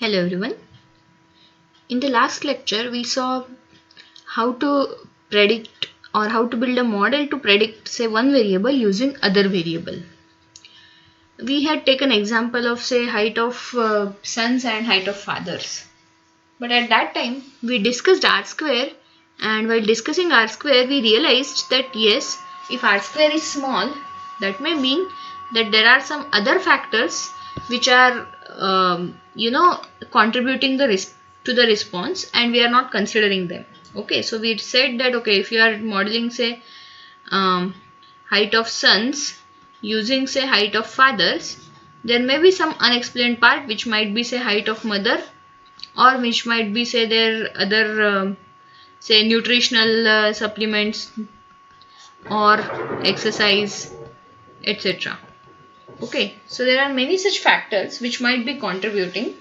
Hello everyone. In the last lecture we saw how to predict or how to build a model to predict say one variable using other variable. We had taken example of say height of sons and height of fathers. But at that time we discussed R square, and while discussing R square we realized that yes, if R square is small, that may mean that there are some other factors which are contributing to the response, and we are not considering them. Okay, so we said that okay, if you are modeling say height of sons using say height of fathers, there may be some unexplained part which might be say height of mother, or which might be say their other say nutritional supplements or exercise, etc. Okay, so there are many such factors which might be contributing,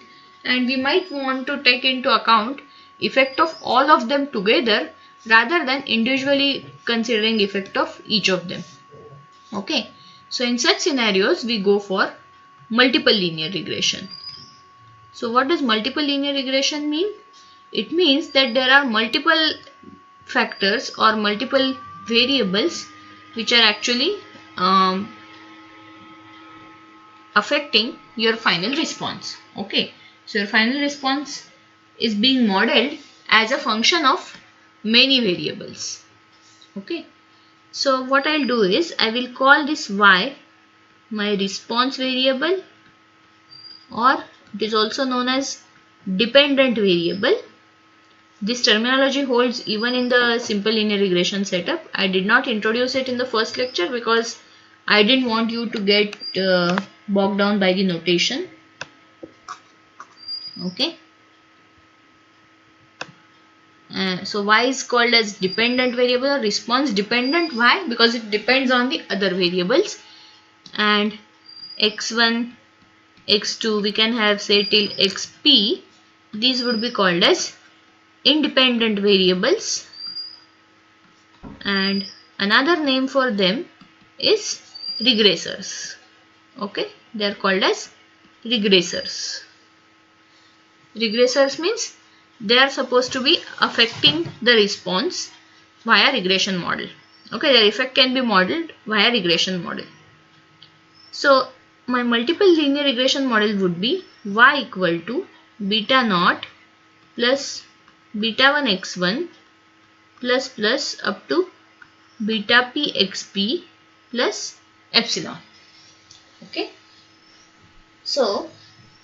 and we might want to take into account effect of all of them together rather than individually considering effect of each of them. Okay, so in such scenarios we go for multiple linear regression. So what does multiple linear regression mean? It means that there are multiple factors or multiple variables which are actually affecting your final response. Okay, so your final response is being modeled as a function of many variables. Okay, so what I'll do is I will call this y my response variable, or it is also known as dependent variable. This terminology holds even in the simple linear regression setup. I did not introduce it in the first lecture because I didn't want you to get bogged down by the notation. Okay. So y is called as dependent variable or response dependent. Why? Because it depends on the other variables, and x1, x2 we can have say till xp. These would be called as independent variables, and another name for them is regressors. Okay, they are called as regressors. Regressors means they are supposed to be affecting the response via regression model. Okay, their effect can be modeled via regression model. So my multiple linear regression model would be y equal to beta naught plus beta 1 x1 plus up to beta p xp plus epsilon. Okay, so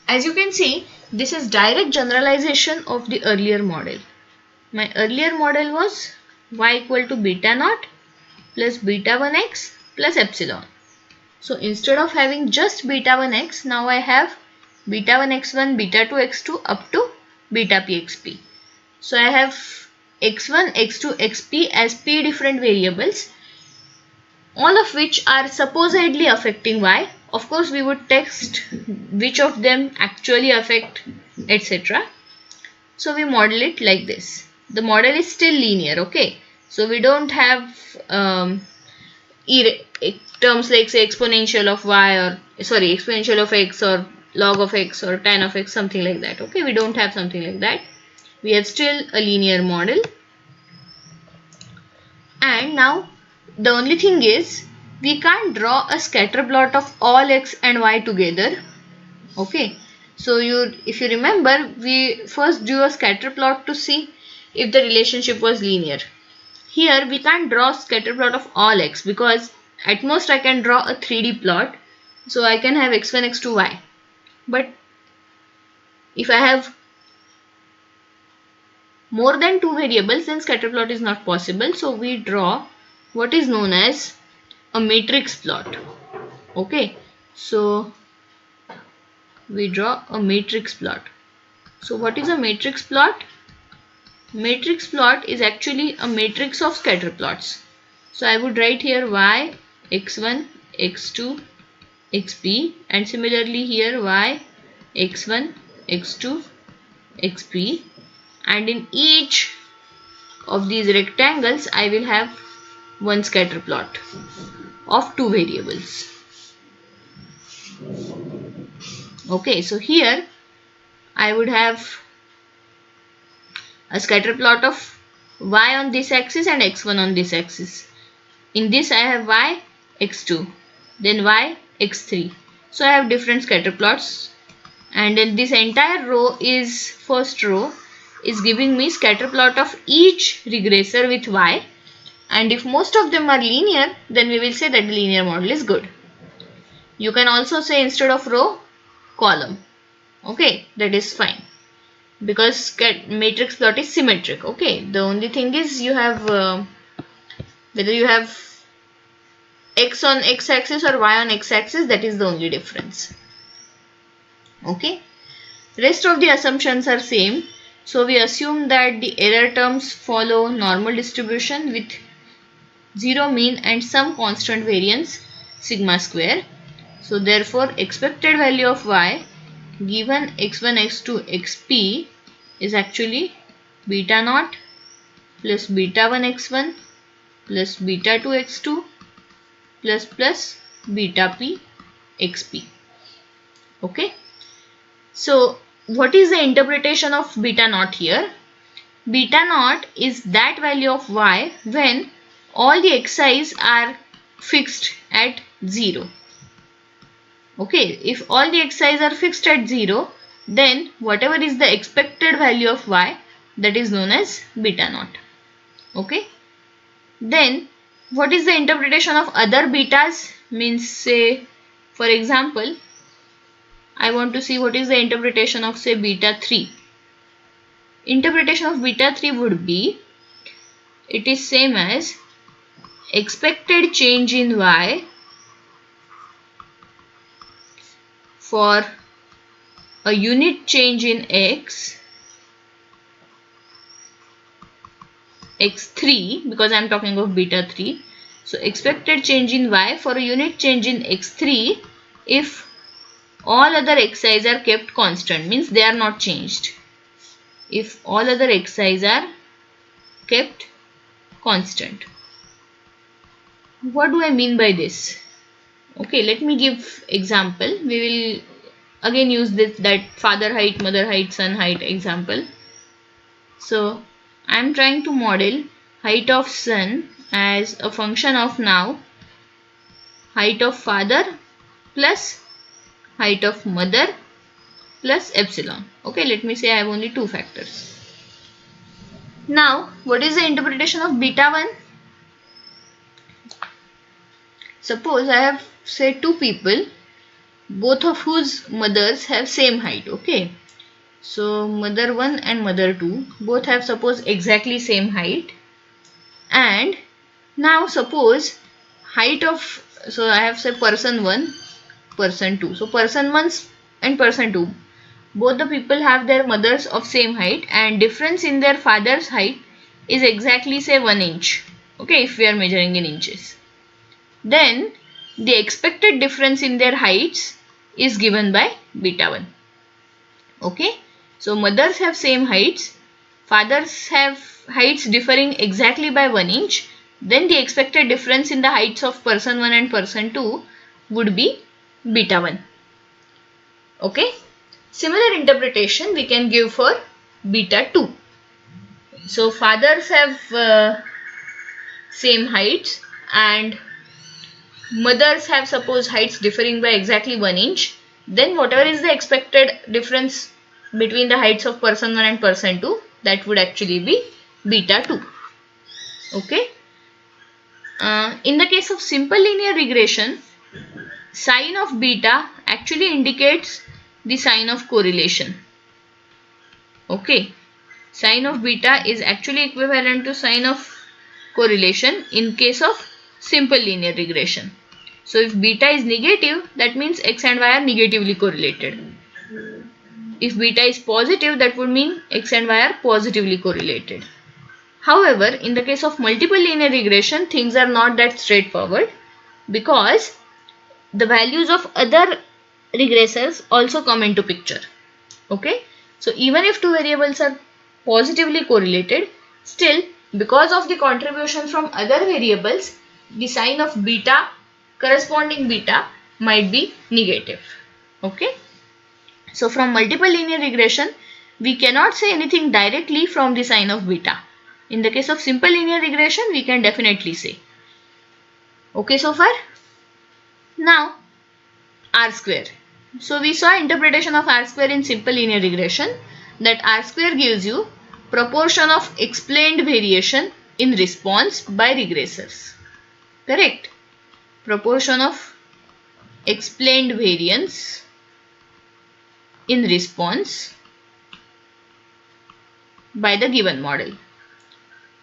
as you can see, this is direct generalization of the earlier model. My earlier model was y equal to beta naught plus beta 1x plus epsilon. So instead of having just beta 1x, now I have beta 1x1, beta 2 x2 up to beta p xp. So I have x1, x2, xp as p different variables, all of which are supposedly affecting y. Of course, we would test which of them actually affect, etc. So we model it like this. The model is still linear, okay? So we don't have terms like say exponential of y, or sorry, exponential of x, or log of x, or tan of x, something like that. Okay, we don't have something like that. We have still a linear model. And now the only thing is we can't draw a scatter plot of all x and y together. Okay, so if you remember, we first drew a scatter plot to see if the relationship was linear. Here we can't draw scatter plot of all x because at most I can draw a 3D plot. So I can have x1, x2, y. But if I have more than two variables, then scatter plot is not possible. So we draw what is known as a matrix plot. Okay, so we draw a matrix plot. So what is a matrix plot? Matrix plot is actually a matrix of scatter plots. So I would write here y, x1, x2, xp, and similarly here y, x1, x2, xp, and in each of these rectangles I will have one scatter plot of two variables. Okay, so here I would have a scatter plot of y on this axis and x1 on this axis. In this I have y, x2, then y, x3. So I have different scatter plots, and then this entire row is, first row is giving me scatter plot of each regressor with y, and if most of them are linear, then we will say that the linear model is good. You can also say instead of row, column. Okay, that is fine, because matrix plot is symmetric. Okay, the only thing is you have whether you have x on x-axis or y on x-axis, that is the only difference. Okay, rest of the assumptions are same. So we assume that the error terms follow normal distribution with zero mean and some constant variance sigma square. So therefore expected value of y given x1, x2, xp is actually beta naught plus beta 1 x1 plus beta 2 x2 plus beta p xp. Okay, so what is the interpretation of beta naught here? Beta naught is that value of y when all the xi's are fixed at 0. Okay, if all the xi's are fixed at 0, then whatever is the expected value of y, that is known as beta naught. Okay, then what is the interpretation of other betas? Means, say for example, I want to see what is the interpretation of, say, beta 3. Interpretation of beta 3 would be, it is same as expected change in y for a unit change in x3, because I am talking of beta 3. So expected change in y for a unit change in x3 if all other xi's are kept constant, means they are not changed. If all other xi's are kept constant. What do I mean by this? Okay, let me give example. We will again use that father height, mother height, son height example. So I am trying to model height of son as a function of now height of father plus height of mother plus epsilon. Okay, let me say I have only two factors. Now, what is the interpretation of beta 1? Suppose I have, say, two people, both of whose mothers have same height. Okay, so mother 1 and mother 2 both have, suppose, exactly same height, and now suppose height of, so I have, say, person 1, person 2. So person 1 and person 2, both the people have their mothers of same height, and difference in their father's height is exactly, say, 1 inch. Okay, if we are measuring in inches, then the expected difference in their heights is given by beta 1. Okay, so mothers have same heights, fathers have heights differing exactly by 1 inch, then the expected difference in the heights of person 1 and person 2 would be beta 1. Okay, similar interpretation we can give for beta 2. So fathers have same heights and mothers have, suppose, heights differing by exactly 1 inch, then whatever is the expected difference between the heights of person 1 and person 2, that would actually be beta 2. Okay, in the case of simple linear regression, sign of beta actually indicates the sign of correlation. Okay, sign of beta is actually equivalent to sign of correlation in case of simple linear regression. So if beta is negative, that means x and y are negatively correlated. If beta is positive, that would mean x and y are positively correlated. However, in the case of multiple linear regression, things are not that straightforward, because the values of other regressors also come into picture. Okay, so even if two variables are positively correlated, still because of the contribution from other variables, the sign of beta, corresponding beta, might be negative. Okay, So from multiple linear regression, we cannot say anything directly from the sign of beta. In the case of simple linear regression, we can definitely say. Okay so far? Now R square. So we saw interpretation of R square in simple linear regression, that R square gives you proportion of explained variation in response by regressors. Correct? Proportion of explained variance in response by the given model.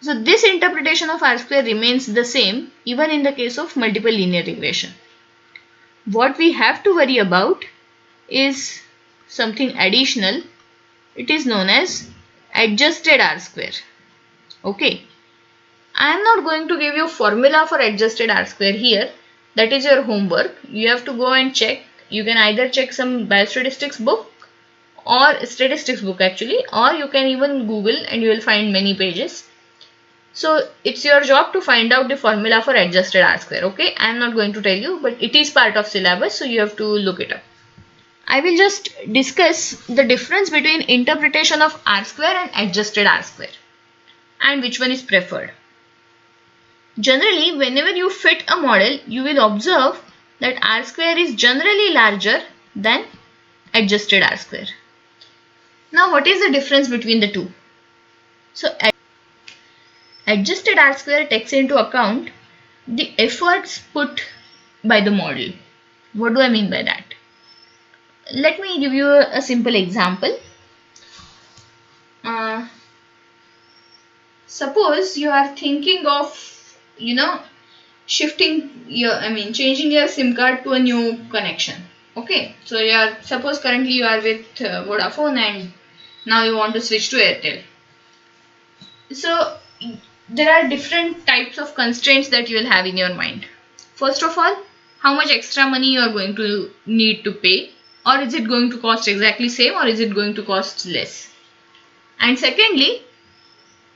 So this interpretation of R square remains the same even in the case of multiple linear regression. What we have to worry about is something additional. It is known as adjusted R square. Okay. I am not going to give you formula for adjusted R square here. That is your homework. You have to go and check. You can either check some biostatistics book or statistics book actually, or you can even Google and you will find many pages. So it's your job to find out the formula for adjusted R square. Okay, I am not going to tell you, but it is part of syllabus, so you have to look it up. I will just discuss the difference between interpretation of R square and adjusted R square and which one is preferred. Generally, whenever you fit a model, you will observe that R square is generally larger than adjusted R square. Now, what is the difference between the two? So, adjusted R square takes into account the efforts put by the model. What do I mean by that? Let me give you a simple example. Suppose you are thinking of, changing your SIM card to a new connection. Okay, so suppose currently you are with Vodafone and now you want to switch to Airtel. So there are different types of constraints that you will have in your mind. First of all, how much extra money you are going to need to pay, or is it going to cost exactly same, or is it going to cost less? And secondly,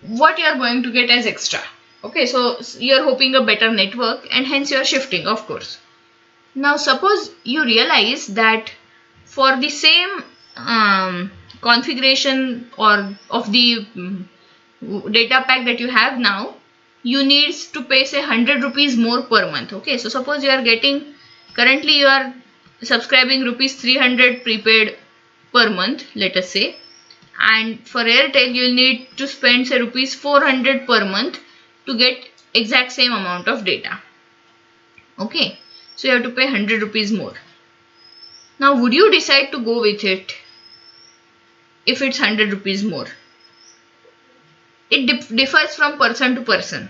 what you are going to get as extra. Okay, so you are hoping a better network and hence you are shifting, of course. Now suppose you realize that for the same configuration or of the data pack that you have now, you need to pay say 100 rupees more per month. Okay, so suppose you are getting, currently you are subscribing rupees 300 prepaid per month, let us say, and for Airtel you will need to spend say rupees 400 per month to get exact same amount of data. Okay, so you have to pay 100 rupees more. Now would you decide to go with it if it's 100 rupees more? It differs from person to person.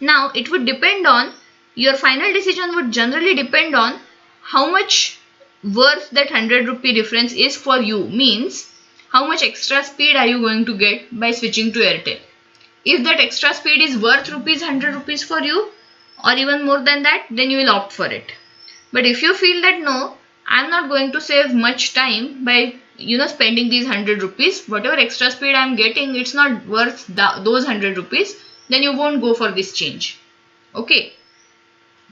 Now it would depend on, your final decision would generally depend on how much worth that 100 rupee difference is for you, means how much extra speed are you going to get by switching to Airtel. If that extra speed is worth 100 rupees for you or even more than that, then you will opt for it. But if you feel that no, I am not going to save much time by spending these 100 rupees, whatever extra speed I am getting, it's not worth those 100 rupees, then you won't go for this change. Okay.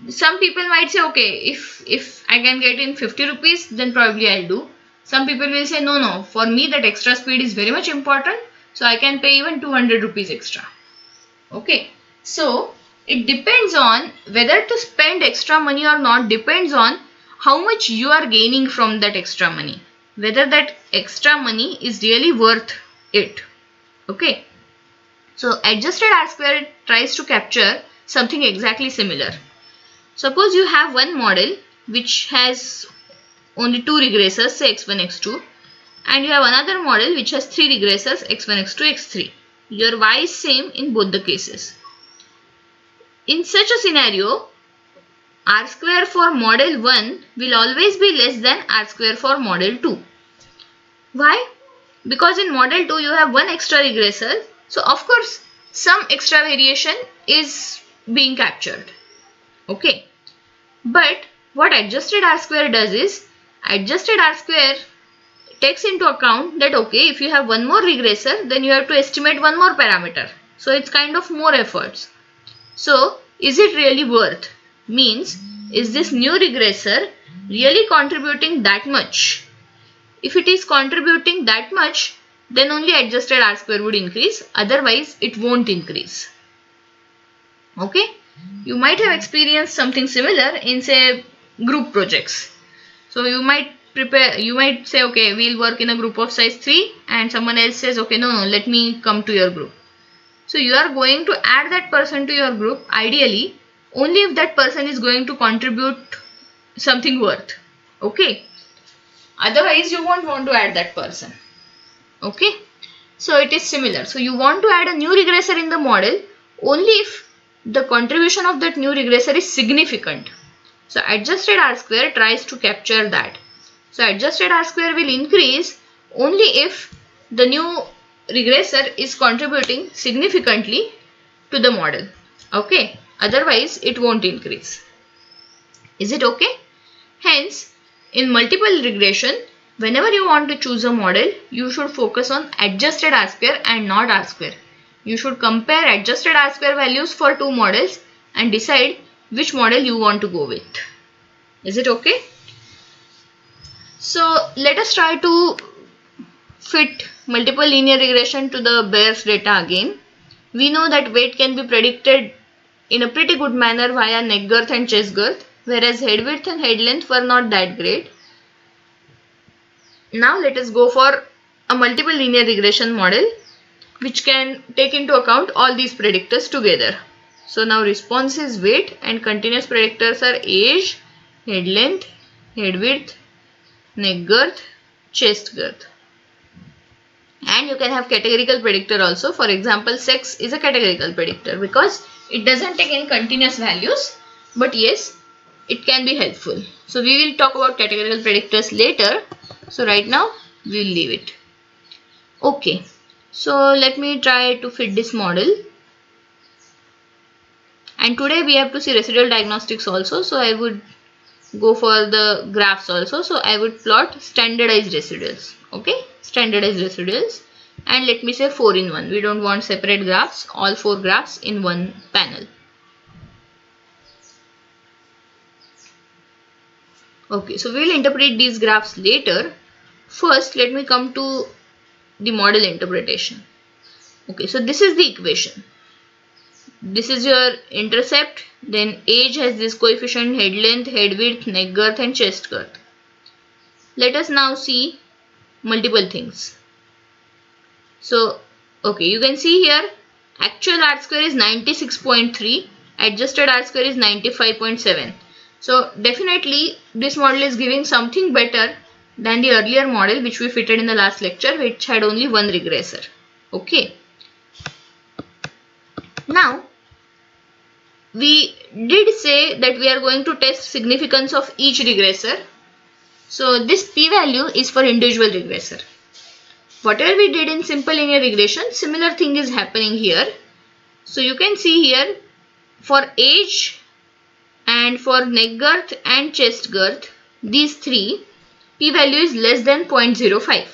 Some people might say, okay, if I can get in 50 rupees, then probably I'll do. Some people will say, no, for me that extra speed is very much important, so I can pay even 200 rupees extra. Okay, so it depends on whether to spend extra money or not, depends on how much you are gaining from that extra money, whether that extra money is really worth it. Okay, so adjusted R square tries to capture something exactly similar. Suppose you have one model which has only two regressors, say x1, x2, and you have another model which has three regressors, x1, x2, x3. Your y is same in both the cases. In such a scenario, R square for model 1 will always be less than R square for model 2. Why? Because in model 2 you have one extra regressor, so of course some extra variation is being captured. Okay, but what adjusted R square does is, adjusted R square takes into account that okay, if you have one more regressor, then you have to estimate one more parameter, so it's kind of more efforts. So is it really worth? Means, is this new regressor really contributing that much? If it is contributing that much, then only adjusted R square would increase, otherwise it won't increase. Okay, you might have experienced something similar in say group projects. So you might say, okay, we'll work in a group of size 3, and someone else says, okay, no, let me come to your group. So you are going to add that person to your group ideally only if that person is going to contribute something worth. Okay, otherwise you won't want to add that person. Okay, so it is similar. So you want to add a new regressor in the model only if the contribution of that new regressor is significant. So adjusted R square tries to capture that. So adjusted R square will increase only if the new regressor is contributing significantly to the model. Okay, otherwise it won't increase. Is it okay? Hence, in multiple regression, whenever you want to choose a model, you should focus on adjusted R square and not R square. You should compare adjusted R square values for two models and decide which model you want to go with. Is it okay? So let us try to fit multiple linear regression to the Bayes data again. We know that weight can be predicted in a pretty good manner via neck girth and chest girth, whereas head width and head length were not that great. Now let us go for a multiple linear regression model which can take into account all these predictors together. So now response is weight and continuous predictors are age, head length, head width, neck girth, chest girth. And you can have categorical predictor also. For example, sex is a categorical predictor because it doesn't take any continuous values, but yes, it can be helpful. So we will talk about categorical predictors later. So right now we will leave it. Okay, so let me try to fit this model. And today we have to see residual diagnostics also. So I would go for the graphs also. So I would plot standardized residuals. Okay, standardized residuals, and let me say 4 in 1. We don't want separate graphs, all 4 graphs in one panel. Okay, so we will interpret these graphs later. First, let me come to the model interpretation. Okay, so this is the equation. This is your intercept, then age has this coefficient, head length, head width, neck girth and chest girth. Let us now see multiple things. So, okay, you can see here actual R square is 96.3, adjusted R square is 95.7. So, definitely this model is giving something better than the earlier model which we fitted in the last lecture, which had only one regressor. Okay. Now, we did say that we are going to test significance of each regressor. So, this p-value is for individual regressor. Whatever we did in simple linear regression, similar thing is happening here. So, you can see here for age and for neck girth and chest girth, these three, p-value is less than 0.05.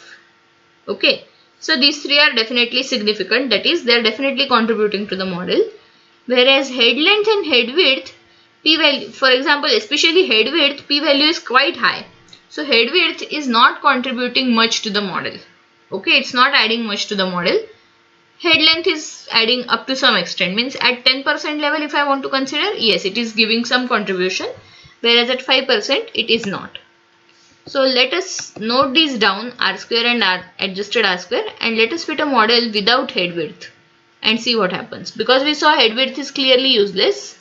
Okay. So, these three are definitely significant, that is, they are definitely contributing to the model. Whereas head length and head width, p-value, for example, especially head width, p-value is quite high. So, head width is not contributing much to the model. Okay, it's not adding much to the model. Head length is adding up to some extent, means at 10% level if I want to consider, yes, it is giving some contribution, whereas at 5% it is not. So let us note these down, R square and adjusted R square, and let us fit a model without head width and see what happens, because we saw head width is clearly useless.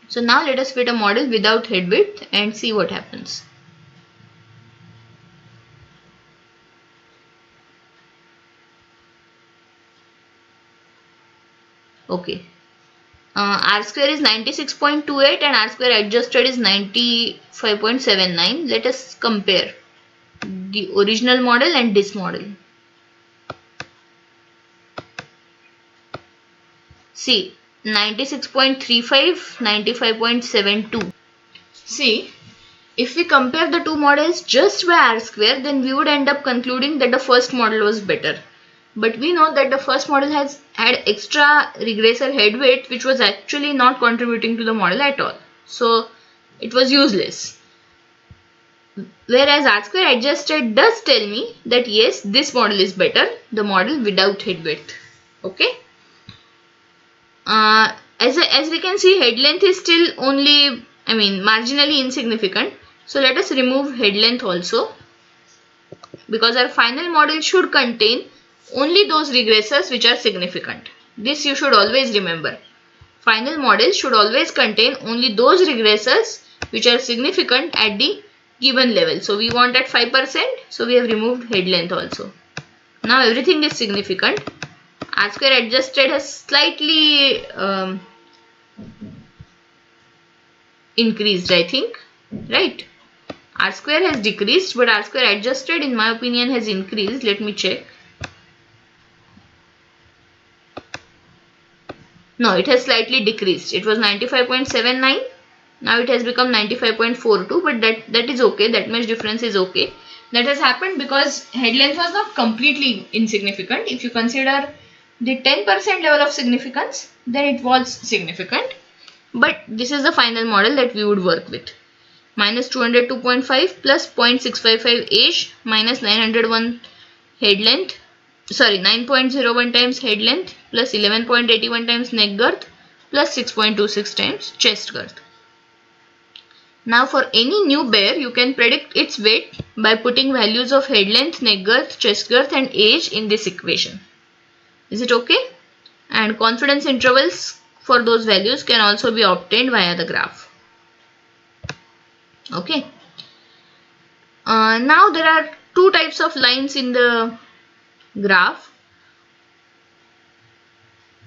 So now let us fit a model without head width and see what happens. Okay, R square is 96.28 and R square adjusted is 95.79. Let us compare the original model and this model. See, 96.35, 95.72. See, if we compare the two models just by R square, then we would end up concluding that the first model was better. But we know that the first model has had extra regressor head weight which was actually not contributing to the model at all. So it was useless. Whereas R-square adjusted does tell me that yes, this model is better, the model without head width. Okay. As we can see, head length is still only, marginally insignificant. So let us remove head length also, because our final model should contain only those regressors which are significant. This you should always remember. Final model should always contain only those regressors which are significant at the given level. So we want at 5%, so we have removed head length also. Now everything is significant. R-square adjusted has slightly increased, I think, right? R-square has decreased, but R-square adjusted in my opinion has increased. Let me check. No, it has slightly decreased. It was 95.79. Now it has become 95.42, but that is okay. That much difference is okay. That has happened because head length was not completely insignificant. If you consider the 10% level of significance, then it was significant. But this is the final model that we would work with. Minus 202.5 plus 0.655 age minus 901 head length. Sorry, 9.01 times head length plus 11.81 times neck girth plus 6.26 times chest girth. Now for any new bear, you can predict its weight by putting values of head length, neck girth, chest girth and age in this equation. Is it okay? And confidence intervals for those values can also be obtained via the graph. Okay. Now there are two types of lines in the graph.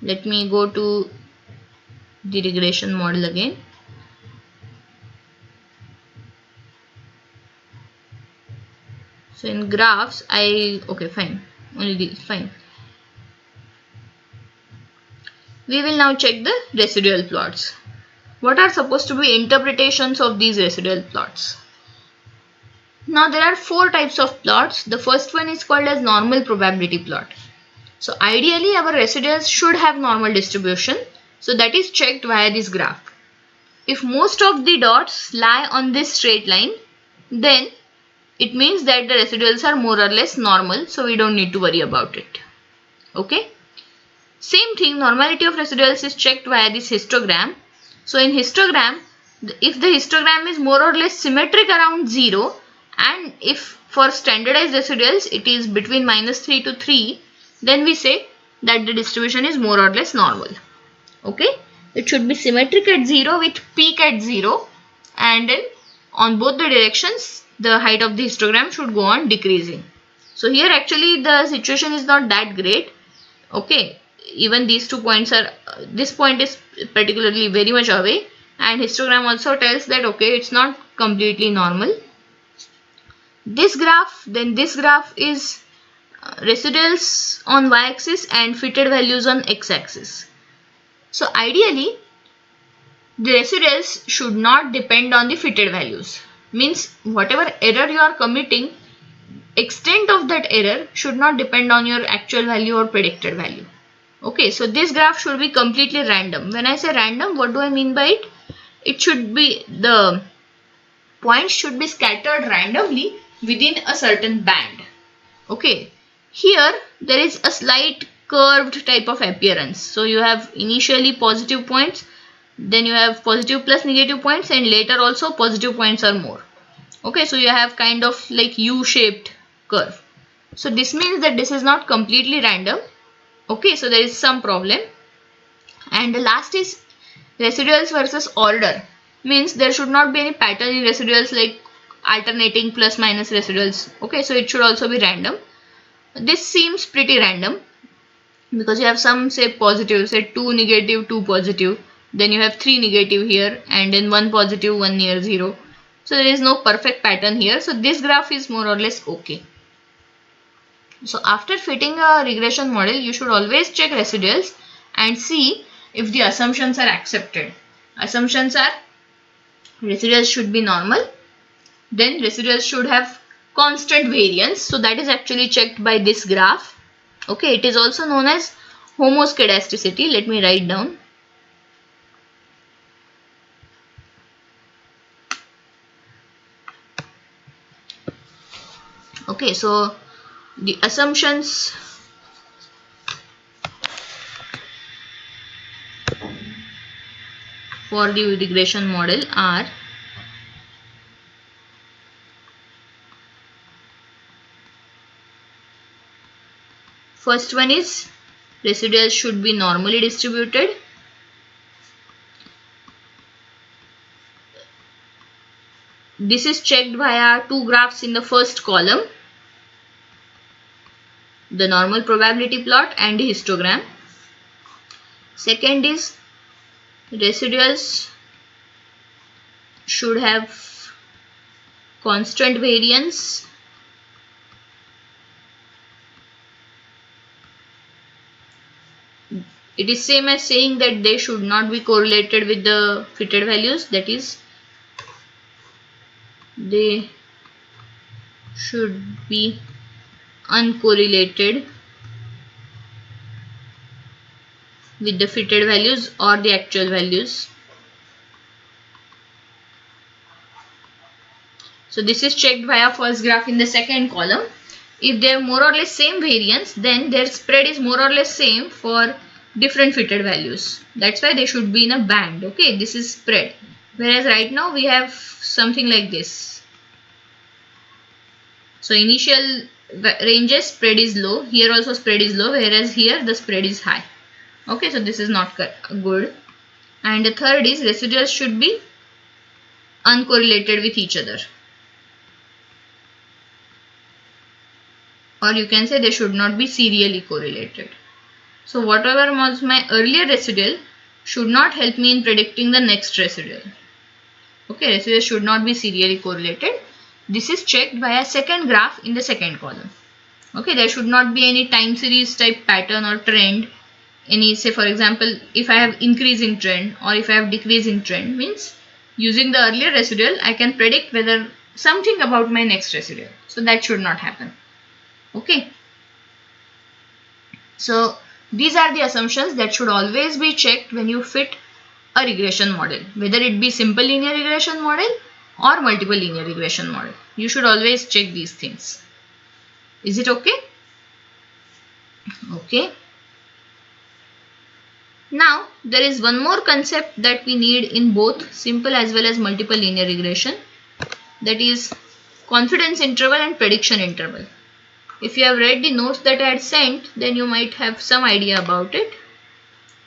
Let me go to the regression model again. So in graphs, okay, fine. Only these, fine. We will now check the residual plots. What are supposed to be interpretations of these residual plots? Now there are four types of plots. The first one is called as normal probability plot. So ideally our residuals should have normal distribution. So that is checked via this graph. If most of the dots lie on this straight line, then it means that the residuals are more or less normal. So we don't need to worry about it. Okay. Same thing, normality of residuals is checked via this histogram. So in histogram, if the histogram is more or less symmetric around 0, and if for standardized residuals it is between -3 to 3, then we say that the distribution is more or less normal. Okay, it should be symmetric at 0 with peak at 0, and then on both the directions the height of the histogram should go on decreasing. So here actually the situation is not that great. Okay, even these 2 points are, this point is particularly very much away, and histogram also tells that okay, it's not completely normal. This graph, then this graph is residuals on y-axis and fitted values on x-axis. So ideally the residuals should not depend on the fitted values. Means whatever error you are committing, extent of that error should not depend on your actual value or predicted value. Okay, so this graph should be completely random. When I say random, what do I mean by it? It should be, the points should be scattered randomly within a certain band. Okay, here there is a slight curved type of appearance. So you have initially positive points, then you have positive plus negative points, and later also positive points are more. Okay, so you have kind of like U-shaped curve. So this means that this is not completely random. Okay, so there is some problem. And the last is residuals versus order. Means there should not be any pattern in residuals like alternating plus minus residuals. Okay, so it should also be random. This seems pretty random because you have some say positive, say 2 negative, 2 positive. Then you have 3 negative here, and then 1 positive, 1 near 0. So there is no perfect pattern here. So this graph is more or less okay. So after fitting a regression model, you should always check residuals and see if the assumptions are accepted. Assumptions are residuals should be normal, then residuals should have constant variance. So that is actually checked by this graph. Okay, it is also known as homoscedasticity. Let me write down. Okay, so the assumptions for the regression model are: first one is residuals should be normally distributed. This is checked via two graphs in the first column, the normal probability plot and the histogram. Second is residuals should have constant variance. It is same as saying that they should not be correlated with the fitted values, that is they should be uncorrelated with the fitted values or the actual values. So this is checked via first graph in the second column. If they have more or less same variance, then their spread is more or less same for different fitted values. That's why they should be in a band. Okay, this is spread. Whereas right now we have something like this. So initial ranges spread is low, here also spread is low, whereas here the spread is high. Okay, so this is not good. And the third is residuals should be uncorrelated with each other. Or you can say they should not be serially correlated. So whatever was my earlier residual should not help me in predicting the next residual. Okay, residuals should not be serially correlated. This is checked via second graph in the second column. Okay, there should not be any time series type pattern or trend. Any, say for example, if I have increasing trend or if I have decreasing trend, means using the earlier residual I can predict whether something about my next residual. So that should not happen. Okay, so these are the assumptions that should always be checked when you fit a regression model, whether it be simple linear regression model or multiple linear regression model. You should always check these things. Is it okay? Okay. Now there is one more concept that we need in both simple as well as multiple linear regression, that is confidence interval and prediction interval. If you have read the notes that I had sent, then you might have some idea about it.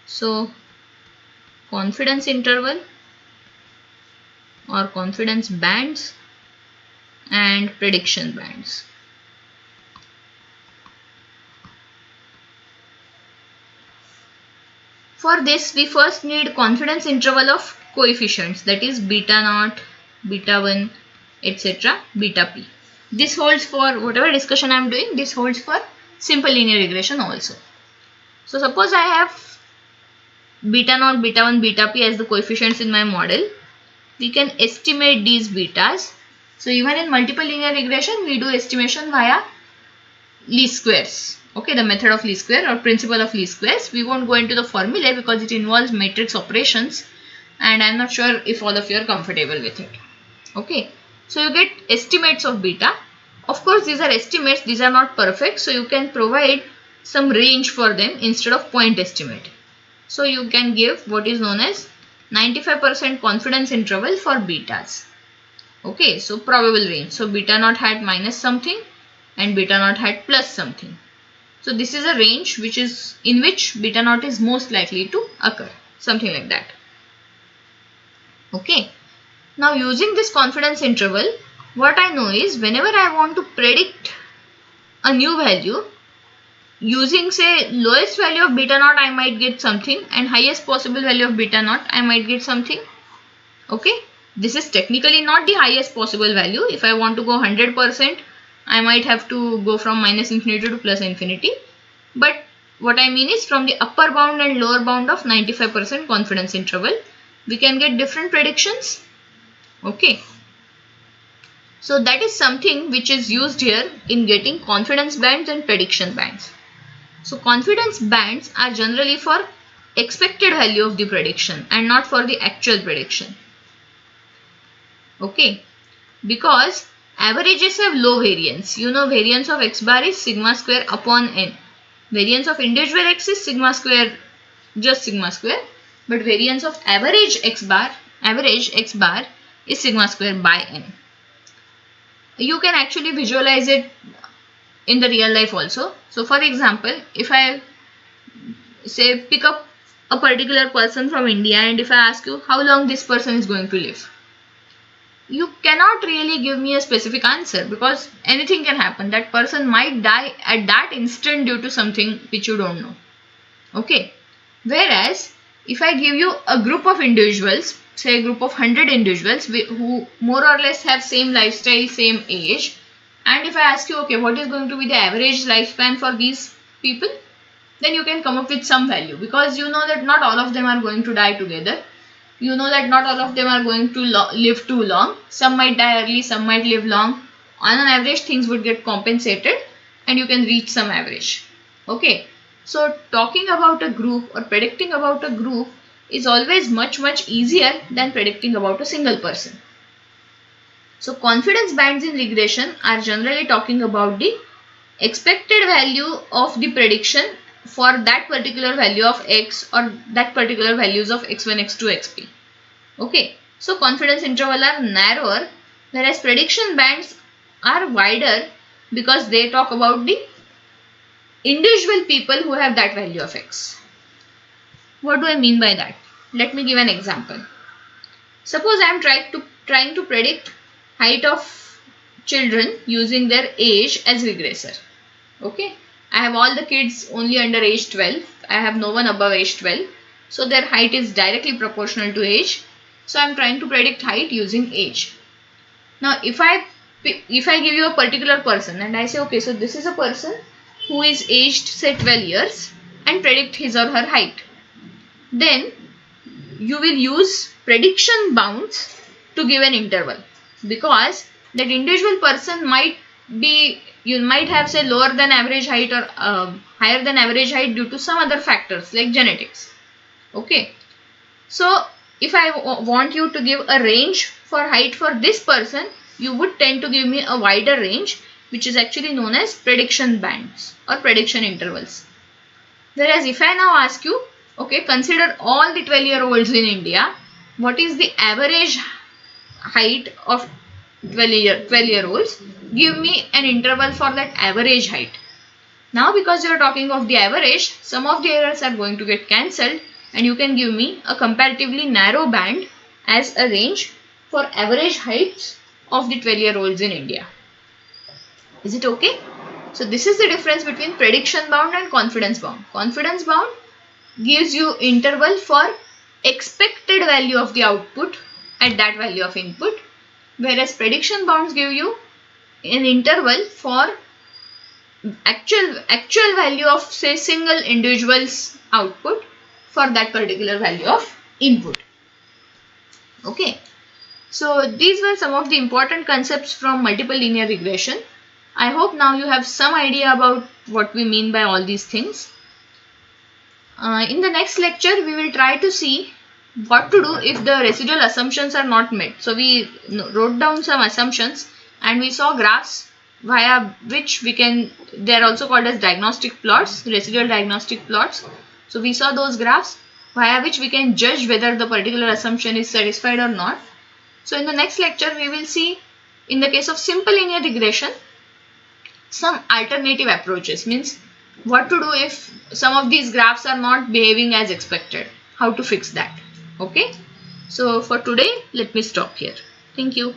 So confidence interval or confidence bands and prediction bands. For this we first need confidence interval of coefficients, that is beta naught, beta 1, etc., beta p. This holds for whatever discussion I am doing, this holds for simple linear regression also. So suppose I have beta naught, beta 1, beta p as the coefficients in my model. We can estimate these betas. So even in multiple linear regression we do estimation via least squares. Okay, the method of least square or principle of least squares. We won't go into the formula because it involves matrix operations and I am not sure if all of you are comfortable with it. Okay, so you get estimates of beta. Of course these are estimates, these are not perfect, so you can provide some range for them instead of point estimate. So you can give what is known as 95% confidence interval for betas. Okay, so probable range. So beta naught had minus something and beta naught had plus something. So this is a range which is in which beta naught is most likely to occur, something like that. Okay, now using this confidence interval, what I know is whenever I want to predict a new value, using say lowest value of beta naught I might get something and highest possible value of beta naught I might get something. Okay, this is technically not the highest possible value. If I want to go 100%, I might have to go from minus infinity to plus infinity. But what I mean is from the upper bound and lower bound of 95% confidence interval, we can get different predictions. Okay. So that is something which is used here in getting confidence bands and prediction bands. So confidence bands are generally for expected value of the prediction and not for the actual prediction. Okay. Because averages have low variance. You know variance of x bar is sigma square upon n. Variance of individual x is sigma square, just sigma square, but variance of average x bar is sigma square by n. You can actually visualize it in the real life also. So for example, if I say pick up a particular person from India and if I ask you how long this person is going to live, you cannot really give me a specific answer because anything can happen. That person might die at that instant due to something which you don't know. Okay. Whereas if I give you a group of individuals, say a group of 100 individuals who more or less have same lifestyle, same age, and if I ask you, okay, what is going to be the average lifespan for these people, then you can come up with some value, because you know that not all of them are going to die together. You know that not all of them are going to live too long. Some might die early, some might live long. On an average, things would get compensated and you can reach some average. Okay. So talking about a group or predicting about a group is always much easier than predicting about a single person. So confidence bands in regression are generally talking about the expected value of the prediction for that particular value of x or that particular values of x1, x2, xp. Okay, so confidence interval are narrower, whereas prediction bands are wider because they talk about the individual people who have that value of x. What do I mean by that? Let me give an example. Suppose I am trying to predict height of children using their age as regressor. Okay, I have all the kids only under age 12. I have no one above age 12. So their height is directly proportional to age. So I am trying to predict height using age. Now if I give you a particular person and I say, okay, so this is a person who is aged say 12 years and predict his or her height, then you will use prediction bounds to give an interval, because that individual person might be, you might have say lower than average height or higher than average height due to some other factors like genetics. Okay, so if I want you to give a range for height for this person, you would tend to give me a wider range, which is actually known as prediction bands or prediction intervals. Whereas if I now ask you, okay, consider all the 12-year-olds in India, what is the average height of 12-year-olds? Give me an interval for that average height. Now because you are talking of the average, some of the errors are going to get cancelled and you can give me a comparatively narrow band as a range for average heights of the 12-year-olds in India. Is it okay? So this is the difference between prediction bound and confidence bound. Confidence bound gives you interval for expected value of the output at that value of input, whereas prediction bounds give you an interval for actual value of say single individual's output for that particular value of input. Okay, so these were some of the important concepts from multiple linear regression. I hope now you have some idea about what we mean by all these things. In the next lecture, we will try to see what to do if the residual assumptions are not met. So we wrote down some assumptions and we saw graphs via which we can, they are also called as diagnostic plots, residual diagnostic plots. So we saw those graphs via which we can judge whether the particular assumption is satisfied or not. So in the next lecture, we will see, in the case of simple linear regression, some alternative approaches, means what to do if some of these graphs are not behaving as expected, how to fix that. Okay, so for today let me stop here. Thank you.